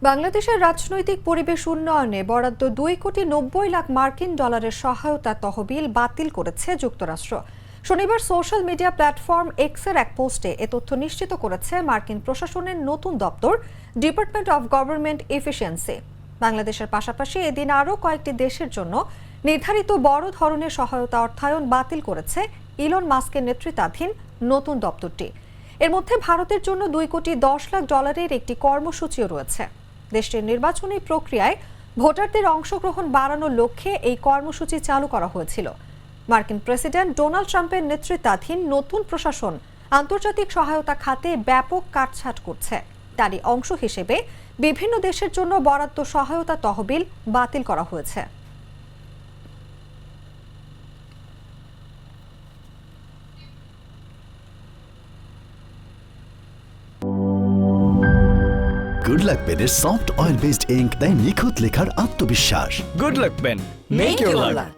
বাংলাদেশের রাজনৈতিক পরিবেশ উন্নয়নে বরাদ্দ 2,90,00,000 মার্কিন ডলারের সহায়তা তহবিল বাতিল করেছে যুক্তরাষ্ট্র। শনিবার সোশ্যাল মিডিয়া প্ল্যাটফর্ম এক্সের এক পোস্টে এ তথ্য নিশ্চিত করেছে মার্কিন প্রশাসনের নতুন দপ্তর ডিপার্টমেন্ট অব গভর্নমেন্ট এফিসিয়েন্সি। বাংলাদেশের পাশাপাশি এদিন আরও কয়েকটি দেশের জন্য নির্ধারিত বড় ধরনের সহায়তা অর্থায়ন বাতিল করেছে ইলন মাস্কের নেতৃত্বাধীন নতুন দপ্তরটি। এর মধ্যে ভারতের জন্য $2,10,00,000 একটি কর্মসূচিও রয়েছে। দেশটির নির্বাচনী প্রক্রিয়ায় ভোটারদের অংশগ্রহণ বাড়ানোর লক্ষ্যে এই কর্মসূচি চালু করা হয়েছিল। মার্কিন প্রেসিডেন্ট ডোনাল্ড ট্রাম্পের নেতৃত্বাধীন নতুন প্রশাসন আন্তর্জাতিক সহায়তা খাতে ব্যাপক কাটছাঁট করছে। তারই অংশ হিসেবে বিভিন্ন দেশের জন্য বরাদ্দ সহায়তা তহবিল বাতিল করা হয়েছে। গুড লাক পেনের সফট অয়েল বেসড ইঙ্ক দেয় নিখুঁত লেখার আত্মবিশ্বাস। Good luck pen, make your lakh.